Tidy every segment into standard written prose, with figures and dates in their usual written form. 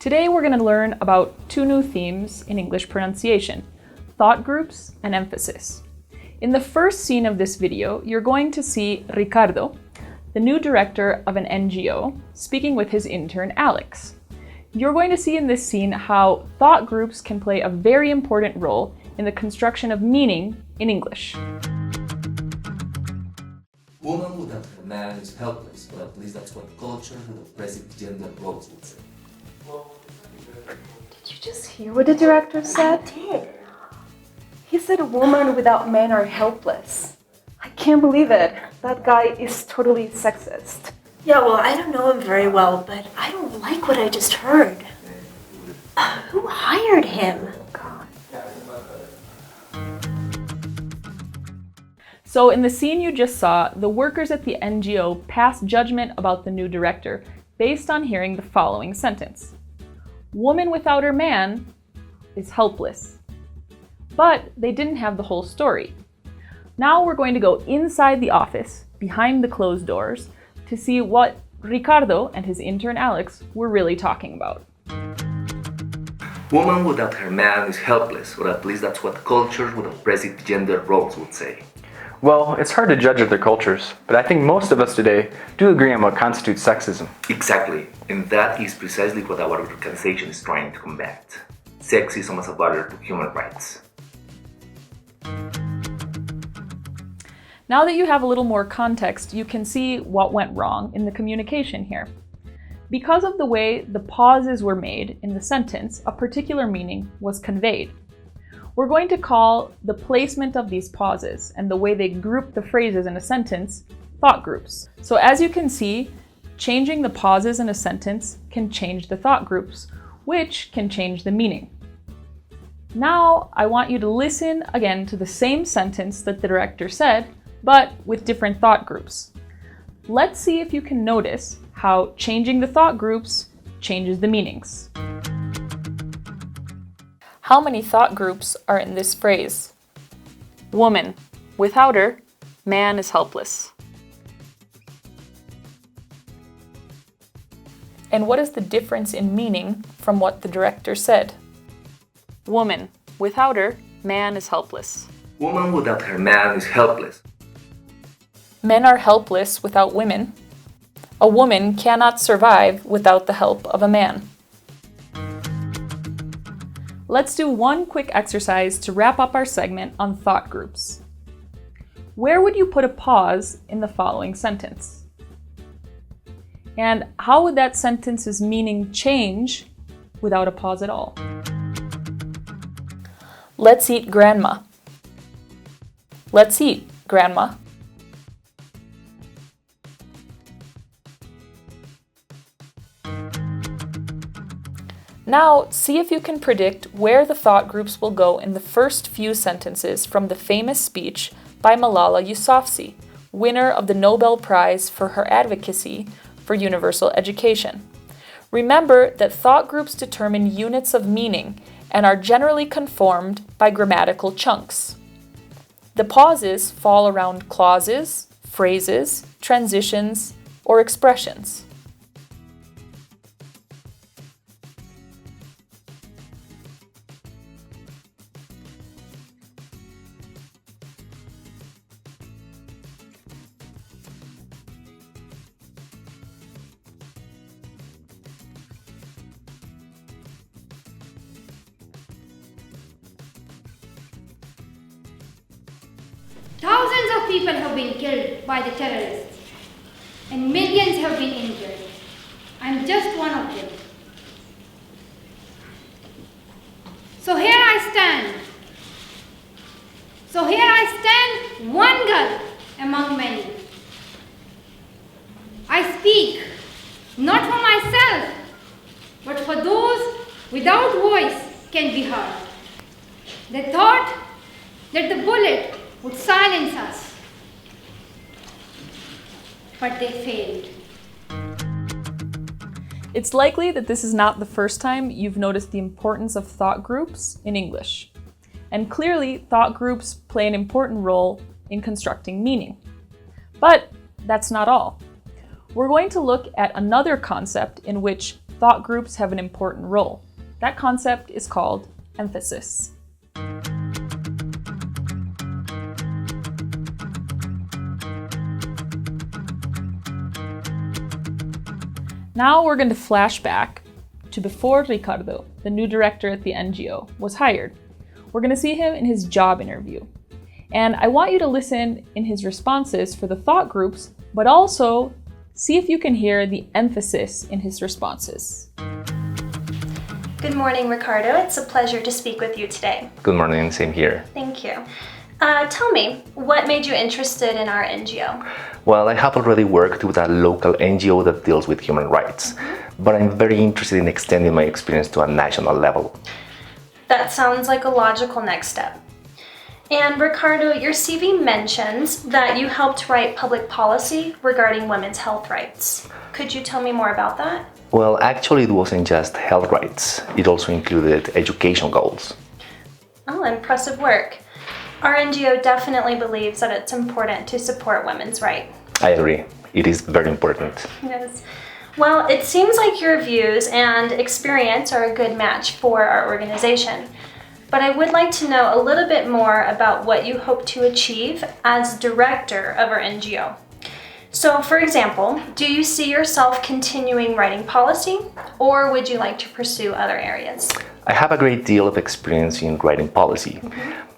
Today we're going to learn about two new themes in English pronunciation: thought groups and emphasis. In the first scene of this video, you're going to see Ricardo, the new director of an NGO, speaking with his intern Alex. You're going to see in this scene how thought groups can play a very important role in the construction of meaning in English. Woman without her man is helpless, but at least that's what culture and oppressive gender roles would say. Did you just hear what the director said? I did. He said a woman without men are helpless. I can't believe it. That guy is totally sexist. Yeah, well, I don't know him very well, but I don't like what I just heard. Who hired him? God. So in the scene you just saw, the workers at the NGO passed judgment about the new director based on hearing the following sentence. Woman without her man is helpless. But they didn't have the whole story. Now we're going to go inside the office, behind the closed doors, to see what Ricardo and his intern Alex were really talking about. Woman without her man is helpless, or at least that's what cultures with oppressive gender roles would say. Well, it's hard to judge other cultures, but I think most of us today do agree on what constitutes sexism. Exactly, and that is precisely what our organization is trying to combat. Sexism as a barrier to human rights. Now that you have a little more context, you can see what went wrong in the communication here. Because of the way the pauses were made in the sentence, a particular meaning was conveyed. We're going to call the placement of these pauses and the way they group the phrases in a sentence thought groups. So as you can see, changing the pauses in a sentence can change the thought groups, which can change the meaning. Now I want you to listen again to the same sentence that the director said, but with different thought groups. Let's see if you can notice how changing the thought groups changes the meanings. How many thought groups are in this phrase? Woman. Without her, man is helpless. And what is the difference in meaning from what the director said? Woman. Without her, man is helpless. Woman without her man is helpless. Men are helpless without women. A woman cannot survive without the help of a man. Let's do one quick exercise to wrap up our segment on thought groups. Where would you put a pause in the following sentence? And how would that sentence's meaning change without a pause at all? Let's eat, Grandma. Let's eat, Grandma. Now, see if you can predict where the thought groups will go in the first few sentences from the famous speech by Malala Yousafzai, winner of the Nobel Prize for her advocacy for universal education. Remember that thought groups determine units of meaning and are generally conformed by grammatical chunks. The pauses fall around clauses, phrases, transitions, or expressions. Thousands of people have been killed by the terrorists, and millions have been injured. I'm just one of them. So here I stand, one girl among many. I speak not for myself, but for those without voice can be heard. They thought that the bullet would silence us, but they failed. It's likely that this is not the first time you've noticed the importance of thought groups in English. And clearly, thought groups play an important role in constructing meaning. But that's not all. We're going to look at another concept in which thought groups have an important role. That concept is called emphasis. Now we're going to flash back to before Ricardo, the new director at the NGO, was hired. We're going to see him in his job interview. And I want you to listen in his responses for the thought groups, but also see if you can hear the emphasis in his responses. Good morning, Ricardo. It's a pleasure to speak with you today. Good morning, same here. Thank you. Tell me, what made you interested in our NGO? Well, I have already worked with a local NGO that deals with human rights, but I'm very interested in extending my experience to a national level. That sounds like a logical next step. And Ricardo, your CV mentions that you helped write public policy regarding women's health rights. Could you tell me more about that? Well, actually, it wasn't just health rights. It also included education goals. Oh, impressive work. Our NGO definitely believes that it's important to support women's rights. I agree. It is very important. Yes. Well, it seems like your views and experience are a good match for our organization. But I would like to know a little bit more about what you hope to achieve as director of our NGO. So, for example, do you see yourself continuing writing policy, or would you like to pursue other areas? I have a great deal of experience in writing policy,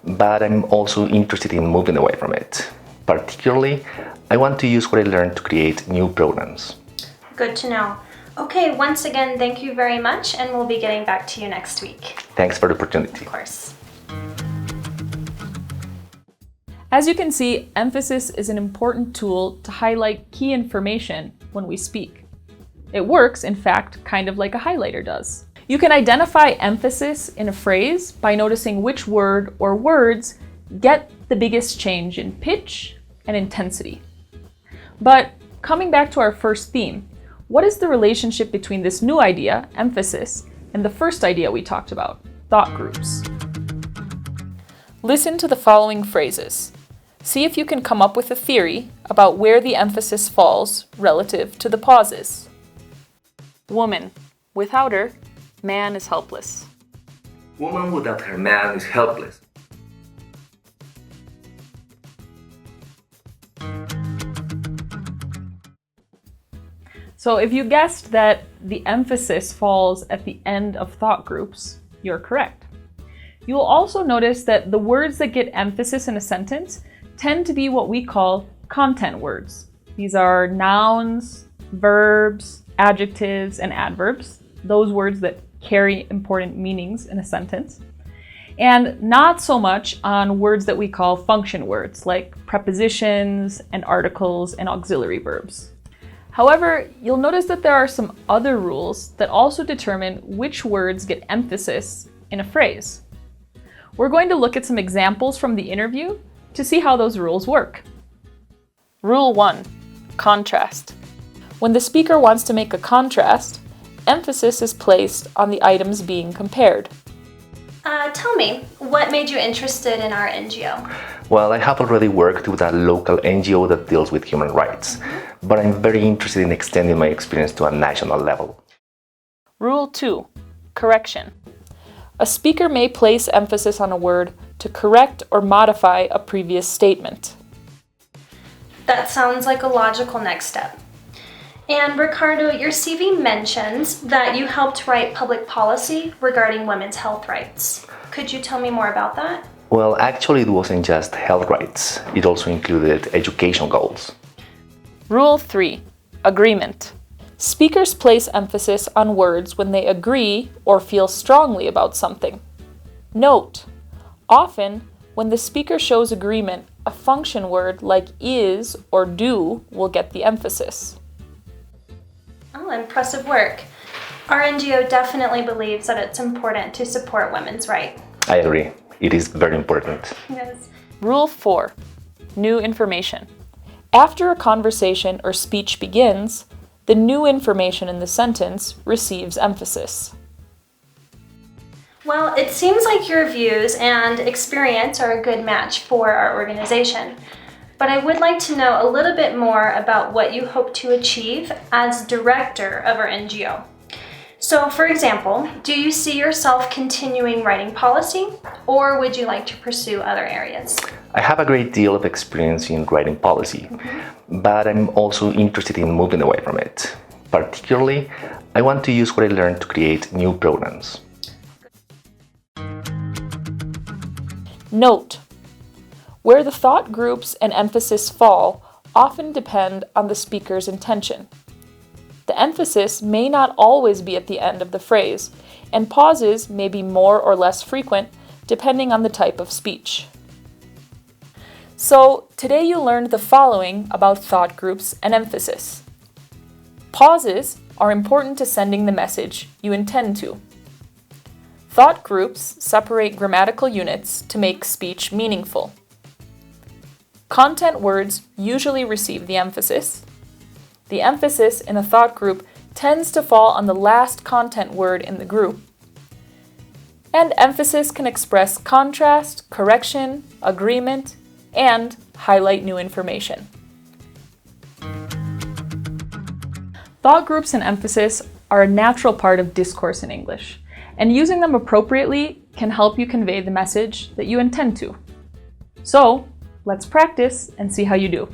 but I'm also interested in moving away from it. Particularly, I want to use what I learned to create new programs. Good to know. Okay, once again, thank you very much, and we'll be getting back to you next week. Thanks for the opportunity. Of course. As you can see, emphasis is an important tool to highlight key information when we speak. It works, in fact, kind of like a highlighter does. You can identify emphasis in a phrase by noticing which word or words get the biggest change in pitch and intensity. But coming back to our first theme, what is the relationship between this new idea, emphasis, and the first idea we talked about, thought groups? Listen to the following phrases. See if you can come up with a theory about where the emphasis falls relative to the pauses. Woman. Without her, man is helpless. Woman without her man is helpless. So if you guessed that the emphasis falls at the end of thought groups, you're correct. You will also notice that the words that get emphasis in a sentence tend to be what we call content words. These are nouns, verbs, adjectives, and adverbs, those words that carry important meanings in a sentence, and not so much on words that we call function words, like prepositions and articles and auxiliary verbs. However, you'll notice that there are some other rules that also determine which words get emphasis in a phrase. We're going to look at some examples from the interview to see how those rules work. Rule 1. Contrast. When the speaker wants to make a contrast, emphasis is placed on the items being compared. Tell me, what made you interested in our NGO? Well, I have already worked with a local NGO that deals with human rights, but I'm very interested in extending my experience to a national level. Rule 2. Correction. A speaker may place emphasis on a word to correct or modify a previous statement. That sounds like a logical next step. And Ricardo, your CV mentions that you helped write public policy regarding women's health rights. Could you tell me more about that? Well, actually, it wasn't just health rights. It also included education goals. Rule 3. Agreement. Speakers place emphasis on words when they agree or feel strongly about something. Note, often, when the speaker shows agreement, a function word like is or do will get the emphasis. Oh, impressive work. Our NGO definitely believes that it's important to support women's rights. I agree. It is very important. Yes. Rule 4. New information. After a conversation or speech begins, the new information in the sentence receives emphasis. Well, it seems like your views and experience are a good match for our organization. But I would like to know a little bit more about what you hope to achieve as director of our NGO. So, for example, do you see yourself continuing writing policy, or would you like to pursue other areas? I have a great deal of experience in writing policy, but I'm also interested in moving away from it. Particularly, I want to use what I learned to create new programs. Note: where the thought groups and emphasis fall often depend on the speaker's intention. The emphasis may not always be at the end of the phrase, and pauses may be more or less frequent depending on the type of speech. So, today you learned the following about thought groups and emphasis. Pauses are important to sending the message you intend to. Thought groups separate grammatical units to make speech meaningful. Content words usually receive the emphasis. The emphasis in a thought group tends to fall on the last content word in the group. And emphasis can express contrast, correction, agreement, and highlight new information. Thought groups and emphasis are a natural part of discourse in English, and using them appropriately can help you convey the message that you intend to. So, let's practice and see how you do.